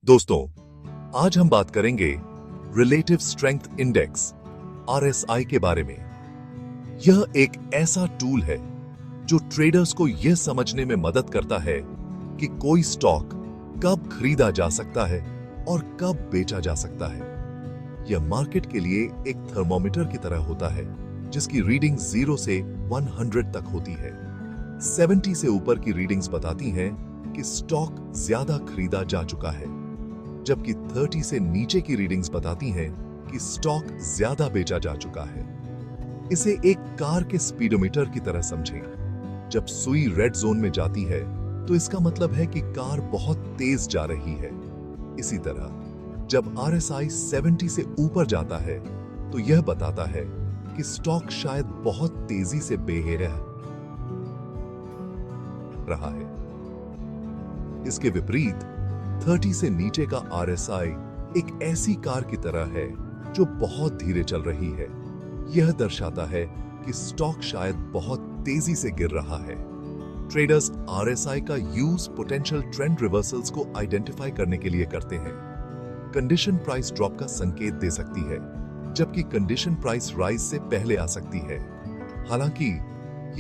दोस्तों, आज हम बात करेंगे रिलेटिव स्ट्रेंथ इंडेक्स आरएसआई के बारे में। यह एक ऐसा टूल है जो ट्रेडर्स को यह समझने में मदद करता है कि कोई स्टॉक कब खरीदा जा सकता है और कब बेचा जा सकता है। यह मार्केट के लिए एक थर्मोमीटर की तरह होता है जिसकी रीडिंग 0 से 100 तक होती है। 70 से ऊपर की रीडिंग्स बताती हैं कि स्टॉक ज्यादा खरीदा जा चुका है, जबकि 30 से नीचे की रीडिंग्स बताती हैं कि स्टॉक ज्यादा बेचा जा चुका है। इसे एक कार के स्पीडोमीटर की तरह समझें। जब सुई रेड जोन में जाती है तो इसका मतलब है कि कार बहुत तेज जा रही है। इसी तरह जब आरएसआई 70 से ऊपर जाता है तो यह बताता है कि स्टॉक शायद बहुत तेजी से बेह रहा है। इसके विपरीत 30 से नीचे का आरएसआई एक ऐसी कार की तरह है जो बहुत धीरे चल रही है। यह दर्शाता है कि स्टॉक शायद बहुत तेजी से गिर रहा है। ट्रेडर्स आरएसआई का यूज पोटेंशियल ट्रेंड रिवर्सल्स को आइडेंटिफाई करने के लिए करते हैं। कंडीशन प्राइस ड्रॉप का संकेत दे सकती है, जबकि कंडीशन प्राइस राइज से पहले आ सकती है। हालांकि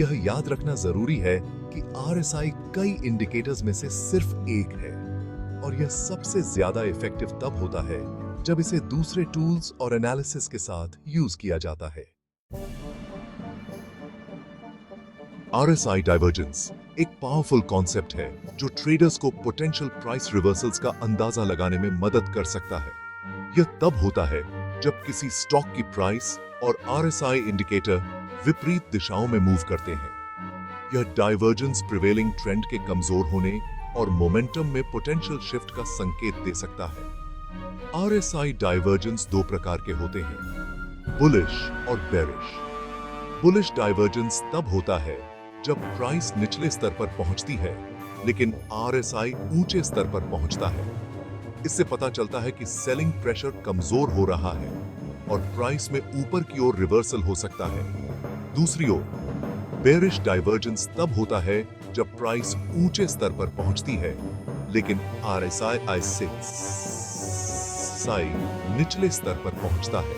यह याद रखना जरूरी है कि आरएसआई कई इंडिकेटर्स में से सिर्फ एक है और यह सबसे ज्यादा इफेक्टिव तब होता है जब इसे दूसरे टूल्स और एनालिसिस के साथ यूज किया जाता है। आरएसआई डाइवर्जेंस एक पावरफुल कॉन्सेप्ट है जो ट्रेडर्स को पोटेंशियल प्राइस रिवर्सल्स का अंदाजा लगाने में मदद कर सकता है। यह तब होता है जब किसी स्टॉक की प्राइस और आरएसआई इंडिकेटर विपरीत दिशाओं में मूव करते हैं। यह डाइवर्जेंस प्रिवेलिंग ट्रेंड के कमजोर होने और मोमेंटम में पोटेंशियल शिफ्ट का संकेत दे सकता है। आरएसआई डाइवर्जेंस दो प्रकार के होते हैं, बुलिश और बेरिश। बुलिश डाइवर्जेंस तब होता है जब प्राइस निचले स्तर पर पहुंचती है लेकिन आरएसआई ऊंचे स्तर पर पहुंचता है। इससे पता चलता है कि सेलिंग प्रेशर कमजोर हो रहा है और प्राइस में ऊपर की ओर रिवर्सल हो सकता है। दूसरी ओर बेरिश डाइवर्जेंस तब होता है जब प्राइस ऊंचे स्तर पर पहुंचती है लेकिन आरएसआई निचले स्तर पर पहुंचता है।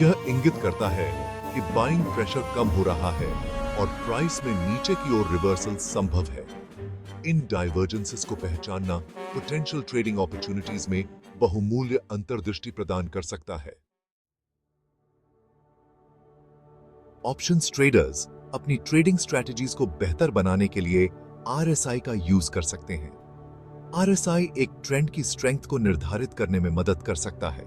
यह इंगित करता है कि बाइंग प्रेशर कम हो रहा है और प्राइस में नीचे की ओर रिवर्सल संभव है। इन डाइवर्जेंसेस को पहचानना पोटेंशियल ट्रेडिंग अपॉर्चुनिटीज में बहुमूल्य अंतर्दृष्टि प्रदान कर सकता है। ऑप्शंस ट्रेडर्स अपनी ट्रेडिंग स्ट्रेटजीज को बेहतर बनाने के लिए आरएसआई का यूज कर सकते हैं। आरएसआई एक ट्रेंड की स्ट्रेंथ को निर्धारित करने में मदद कर सकता है,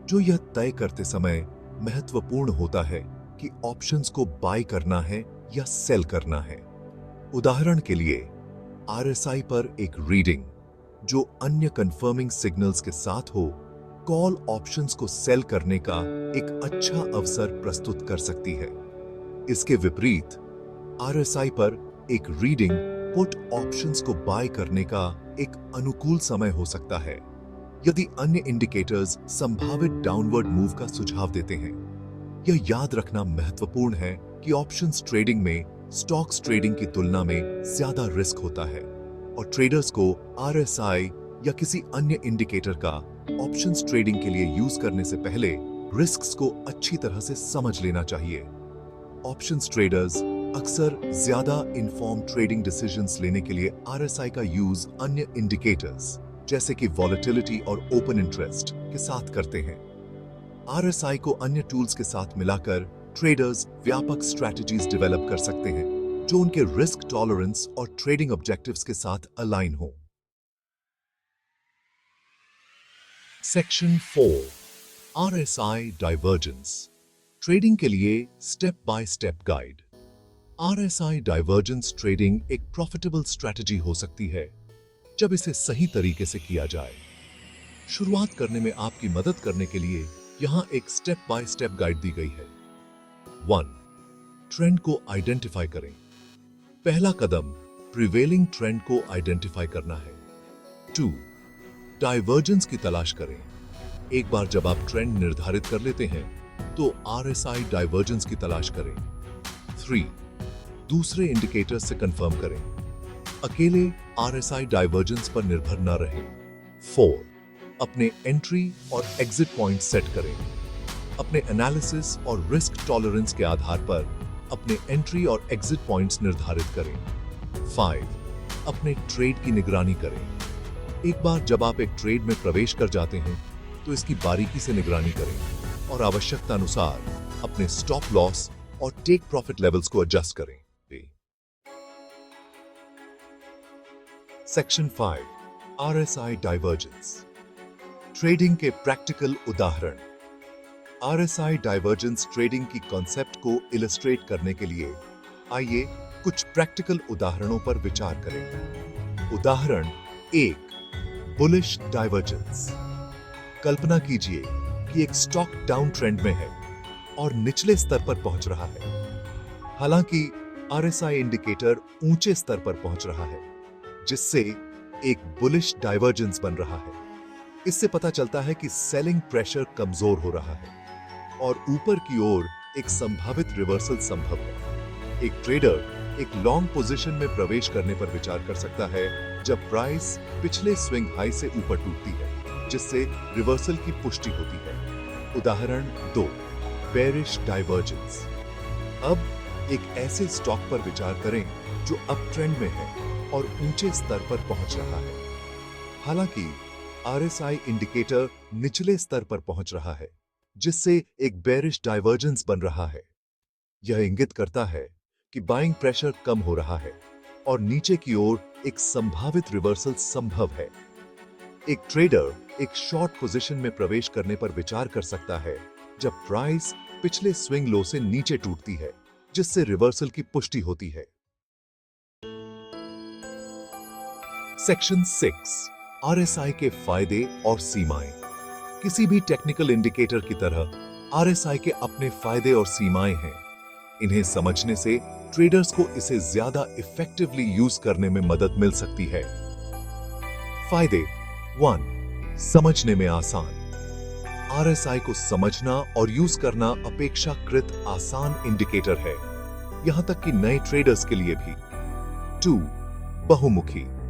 जो यह तय करते समय महत्वपूर्ण होता है कि ऑप्शंस को बाय करना है या सेल करना है। उदाहरण के लिए आरएसआई पर एक रीडिंग जो अन्य कंफर्मिंग सिग्नल्स के साथ हो कॉल ऑप्शंस को सेल करने का एक अच्छा अवसर प्रस्तुत कर सकती है। इसके विपरीत आरएसआई पर एक रीडिंग पुट ऑप्शंस को बाय करने का एक अनुकूल समय हो सकता है यदि अन्य इंडिकेटर्स संभावित डाउनवर्ड मूव का सुझाव देते हैं। यह याद रखना महत्वपूर्ण है कि ऑप्शंस ट्रेडिंग में स्टॉक्स ट्रेडिंग की तुलना में ज्यादा रिस्क होता है और ट्रेडर्स को आरएसआई या किसी अन्य इंडिकेटर का ऑप्शंस ट्रेडिंग के लिए यूज करने से पहले रिस्क्स को अच्छी तरह से समझ लेना चाहिए। ऑप्शंस ट्रेडर्स अक्सर ज्यादा इन्फॉर्म ट्रेडिंग डिसीजंस लेने के लिए आरएसआई का यूज अन्य इंडिकेटर्स जैसे कि वॉलेटिलिटी और ओपन इंटरेस्ट के साथ करते हैं। आरएसआई को अन्य टूल्स के साथ मिलाकर ट्रेडर्स व्यापक स्ट्रैटेजीज डेवलप कर सकते हैं जो उनके रिस्क टॉलरेंस और ट्रेडिंग ऑब्जेक्टिव्स के साथ अलाइन हो। सेक्शन 4 आरएसआई डाइवर्जेंस ट्रेडिंग के लिए step by step guide. RSI divergence trading एक प्रॉफिटेबल स्ट्रैटेजी हो सकती है जब इसे सही तरीके से किया जाए। शुरुआत करने में आपकी मदद करने के लिए यहां एक स्टेप बाय स्टेप गाइड दी गई है। 1. ट्रेंड को आइडेंटिफाई करें। पहला कदम प्रिवेलिंग ट्रेंड को आइडेंटिफाई करना है। 2. डाइवर्जेंस की तलाश करें। एक बार जब आप ट्रेंड निर्धारित कर लेते हैं तो आरएसआई डाइवर्जेंस की तलाश करें। 3. दूसरे इंडिकेटर्स से कंफर्म करें। अकेले आरएसआई डाइवर्जेंस पर निर्भर न रहें। 4. अपने एंट्री और एग्जिट पॉइंट सेट करें। अपने एनालिसिस और रिस्क टॉलरेंस के आधार पर अपने एंट्री और एग्जिट पॉइंट्स निर्धारित करें। 5. अपने ट्रेड की निगरानी करें। एक बार जब आप एक ट्रेड में प्रवेश कर जाते हैं तो इसकी बारीकी से निगरानी करें और आवश्यकता अनुसार अपने स्टॉप लॉस और टेक प्रॉफिट लेवल्स को एडजस्ट करें। Section 5 RSI divergence. ट्रेडिंग के प्रैक्टिकल उदाहरण। आरएसआई डाइवर्जेंस ट्रेडिंग की कॉन्सेप्ट को इलस्ट्रेट करने के लिए आइए कुछ प्रैक्टिकल उदाहरणों पर विचार करें। उदाहरण 1, बुलिश डाइवर्जेंस। कल्पना कीजिए कि एक स्टॉक डाउन ट्रेंड में है और निचले स्तर पर पहुंच रहा है। हालांकि आरएसआई इंडिकेटर ऊंचे स्तर पर पहुंच रहा है, जिससे एक बुलिश डाइवर्जेंस बन रहा है। इससे पता चलता है कि सेलिंग प्रेशर कमजोर हो रहा है और ऊपर की ओर एक संभावित रिवर्सल संभव है। एक ट्रेडर एक लॉन्ग पोजीशन में प्रवेश करने पर विचार कर सकता है जब प्राइस पिछले स्विंग हाई से ऊपर टूटती है, जिससे रिवर्सल की पुष्टि होती है। उदाहरण 2, बेरिश डाइवर्जेंस। अब एक ऐसे स्टॉक पर विचार करें जो अप ट्रेंड में है और ऊंचे स्तर पर पहुंच रहा है। हालांकि आरएसआई इंडिकेटर निचले स्तर पर पहुंच रहा है, जिससे एक बेरिश डाइवर्जेंस बन रहा है। यह इंगित करता है कि बाइंग प्रेशर कम हो रहा है और नीचे की ओर एक संभावित रिवर्सल संभव है। एक ट्रेडर एक शॉर्ट पोजीशन में प्रवेश करने पर विचार कर सकता है जब प्राइस पिछले स्विंग लो से नीचे टूटती है, जिससे रिवर्सल की पुष्टि होती है। सेक्शन 6 आरएसआई के फायदे और सीमाएं। किसी भी टेक्निकल इंडिकेटर की तरह आरएसआई के अपने फायदे और सीमाएं हैं। इन्हें समझने से ट्रेडर्स को इसे ज्यादा इफेक्टिवली यूज करने में मदद मिल सकती है। फायदे 1, समझने में आसान। आरएसआई को समझना और यूज करना अपेक्षाकृत आसान इंडिकेटर है, यहां तक कि नए ट्रेडर्स के लिए भी। 2, बहुमुखी।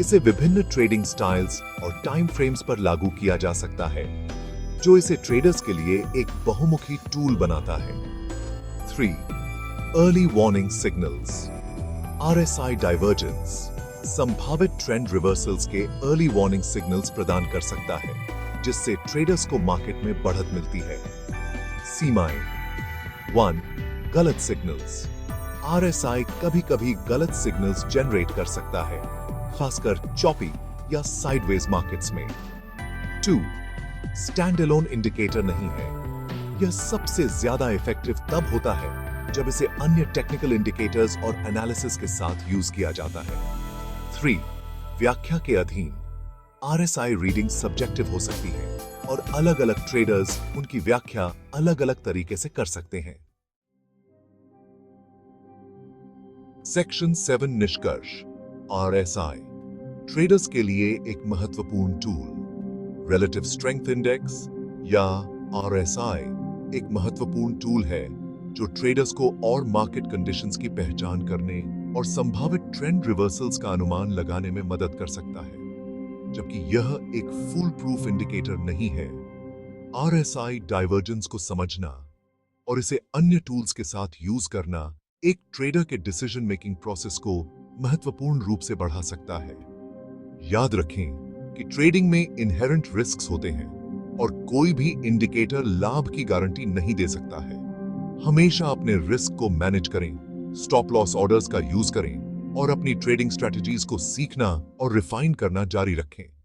इसे विभिन्न ट्रेडिंग स्टाइल्स और टाइम फ्रेम्स पर लागू किया जा सकता है, जो इसे ट्रेडर्स के लिए एक बहुमुखी टूल बनाता है। 3, early warning signals. RSI divergence संभावित ट्रेंड रिवर्सल्स के अर्ली वार्निंग सिग्नल्स प्रदान कर सकता है, जिससे ट्रेडर्स को मार्केट में बढ़त मिलती है। सीमाएं। 1, गलत सिग्नल्स। आरएसआई कभी-कभी गलत सिग्नल्स जनरेट कर सकता है, खासकर चॉपी या साइडवेज मार्केट्स में। 2, स्टैंड अलोन इंडिकेटर नहीं है। यह सबसे ज्यादा इफेक्टिव तब होता है जब इसे अन्य टेक्निकल इंडिकेटर्स और एनालिसिस के साथ यूज किया जाता है। 3, व्याख्या के अधीन। आरएसआई रीडिंग सब्जेक्टिव हो सकती है और अलग-अलग ट्रेडर्स उनकी व्याख्या अलग-अलग तरीके से कर सकते हैं। सेक्शन 7 निष्कर्ष। आरएसआई ट्रेडर्स के लिए एक महत्वपूर्ण टूल। रिलेटिव स्ट्रेंथ इंडेक्स या आरएसआई एक महत्वपूर्ण टूल है जो ट्रेडर्स को और मार्केट कंडीशंस की पहचान करने और संभावित ट्रेंड रिवर्सल्स का अनुमान लगाने में मदद कर सकता है। जबकि यह एक फुल प्रूफ इंडिकेटर नहीं है, आरएसआई डाइवर्जेंस को समझना और इसे अन्य टूल्स के साथ यूज करना एक ट्रेडर के डिसीजन मेकिंग प्रोसेस को महत्वपूर्ण रूप से बढ़ा सकता है। याद रखें कि ट्रेडिंग में इनहेरेंट रिस्क्स होते हैं और कोई भी इंडिकेटर लाभ की गारंटी नहीं दे सकता है। हमेशा अपने रिस्क को मैनेज करें, स्टॉप लॉस ऑर्डर्स का यूज करें और अपनी ट्रेडिंग स्ट्रेटजीज को सीखना और रिफाइन करना जारी रखें।